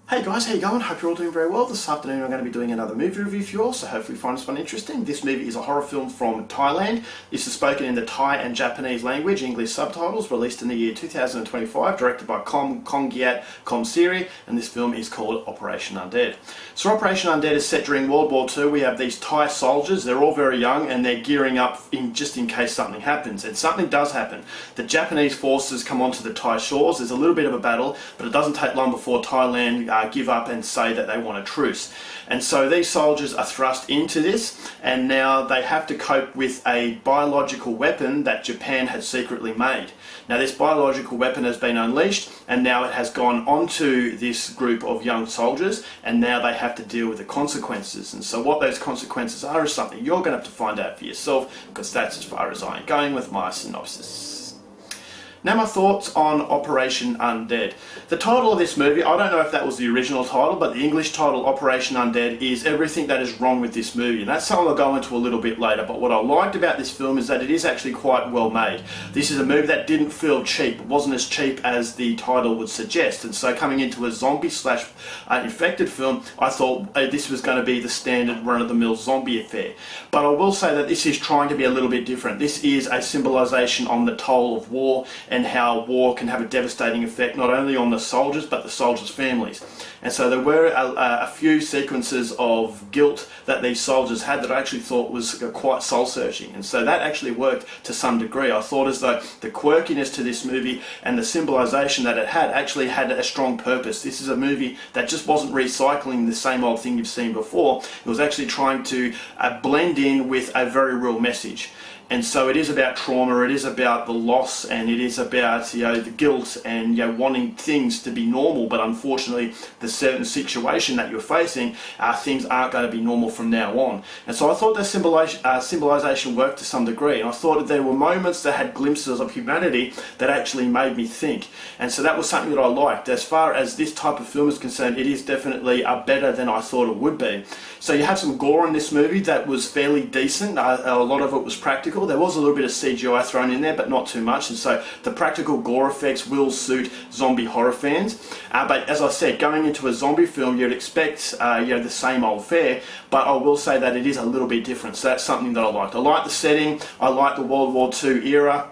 Hey guys, how you going? Hope you're all doing very well. This afternoon I'm going to be doing another movie review for you all, so hopefully you find this one interesting. This movie is a horror film from Thailand. This is spoken in the Thai and Japanese language, English subtitles, released in the year 2025, directed by Konggiat Komsiri, and this film is called Operation Undead. So Operation Undead is set during World War II. We have these Thai soldiers, they're all very young and they're gearing up just in case something happens, and something does happen. The Japanese forces come onto the Thai shores, there's a little bit of a battle, but it doesn't take long before Thailand give up and say that they want a truce. And so these soldiers are thrust into this, and now they have to cope with a biological weapon that Japan had secretly made. Now this biological weapon has been unleashed, and now it has gone onto this group of young soldiers, and now they have to deal with the consequences. And so what those consequences are is something you're going to have to find out for yourself, because that's as far as I am going with my synopsis. Now my thoughts on Operation Undead. The title of this movie, I don't know if that was the original title, but the English title, Operation Undead, is everything that is wrong with this movie. And that's something I'll go into a little bit later, but what I liked about this film is that it is actually quite well made. This is a movie that didn't feel cheap. It wasn't as cheap as the title would suggest. And so coming into a zombie slash infected film, I thought this was going to be the standard run-of-the-mill zombie affair. But I will say that this is trying to be a little bit different. This is a symbolization on the toll of war, and how war can have a devastating effect not only on the soldiers but the soldiers' families. And so there were a few sequences of guilt that these soldiers had that I actually thought was quite soul-searching, and so that actually worked to some degree. I thought as though the quirkiness to this movie and the symbolization that it had actually had a strong purpose. This is a movie that just wasn't recycling the same old thing you've seen before. It was actually trying to blend in with a very real message. And so it is about trauma, it is about the loss, and it is about the guilt and wanting things to be normal, but unfortunately the certain situation that you're facing, things aren't going to be normal from now on. And so I thought that symbolization worked to some degree, and I thought that there were moments that had glimpses of humanity that actually made me think. And so that was something that I liked. As far as this type of film is concerned, it is definitely better than I thought it would be. So you have some gore in this movie that was fairly decent. A lot of it was practical. There was a little bit of CGI thrown in there, but not too much, and so the practical gore effects will suit zombie horror fans. But as I said, going into a zombie film, you'd expect the same old fare, but I will say that it is a little bit different, so that's something that I liked. I like the setting, I like the World War II era,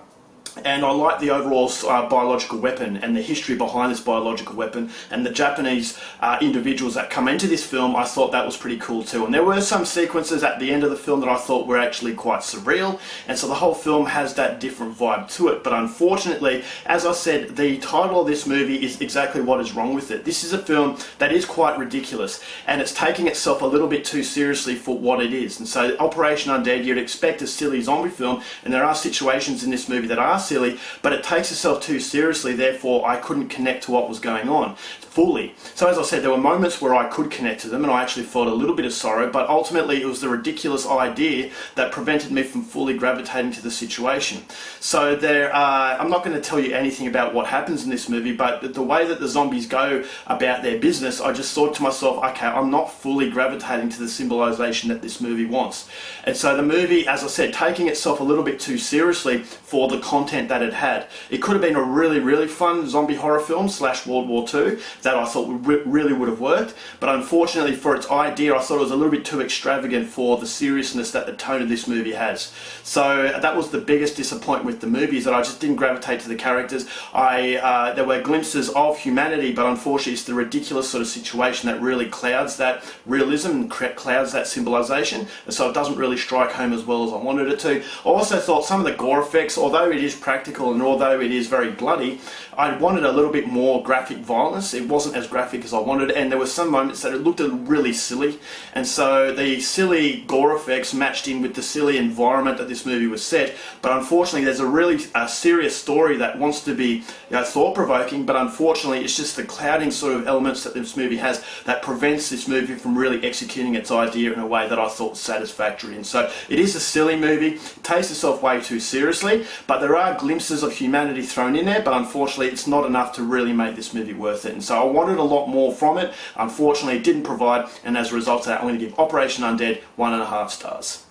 and I like the overall biological weapon and the history behind this biological weapon, and the Japanese individuals that come into this film. I thought that was pretty cool too. And there were some sequences at the end of the film that I thought were actually quite surreal, and so the whole film has that different vibe to it. But unfortunately, as I said, the title of this movie is exactly what is wrong with it. This is a film that is quite ridiculous, and it's taking itself a little bit too seriously for what it is. And so Operation Undead, you'd expect a silly zombie film, and there are situations in this movie that are silly, but it takes itself too seriously, therefore I couldn't connect to what was going on fully. So as I said, there were moments where I could connect to them and I actually felt a little bit of sorrow, but ultimately it was the ridiculous idea that prevented me from fully gravitating to the situation. So I'm not going to tell you anything about what happens in this movie, but the way that the zombies go about their business, I just thought to myself, okay, I'm not fully gravitating to the symbolization that this movie wants. And so the movie, as I said, taking itself a little bit too seriously for the content that it had. It could have been a really, really fun zombie horror film / World War II that I thought really would have worked, but unfortunately for its idea, I thought it was a little bit too extravagant for the seriousness that the tone of this movie has. So that was the biggest disappointment with the movie, is that I just didn't gravitate to the characters. There were glimpses of humanity, but unfortunately it's the ridiculous sort of situation that really clouds that realism and clouds that symbolization, and so it doesn't really strike home as well as I wanted it to. I also thought some of the gore effects, although it is practical and although it is very bloody, I wanted a little bit more graphic violence. It wasn't as graphic as I wanted, and there were some moments that it looked really silly, and so the silly gore effects matched in with the silly environment that this movie was set. But unfortunately there's a really serious story that wants to be thought-provoking, but unfortunately it's just the clouding sort of elements that this movie has that prevents this movie from really executing its idea in a way that I thought was satisfactory. And so it is a silly movie, it takes itself way too seriously, but there are glimpses of humanity thrown in there, but unfortunately it's not enough to really make this movie worth it. And so I wanted a lot more from it. Unfortunately it didn't provide, and as a result of that I'm going to give Operation Undead 1.5 stars.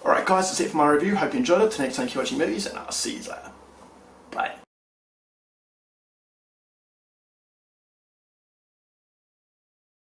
Alright guys, that's it for my review. Hope you enjoyed it. Till next time, keep watching movies, and I'll see you later.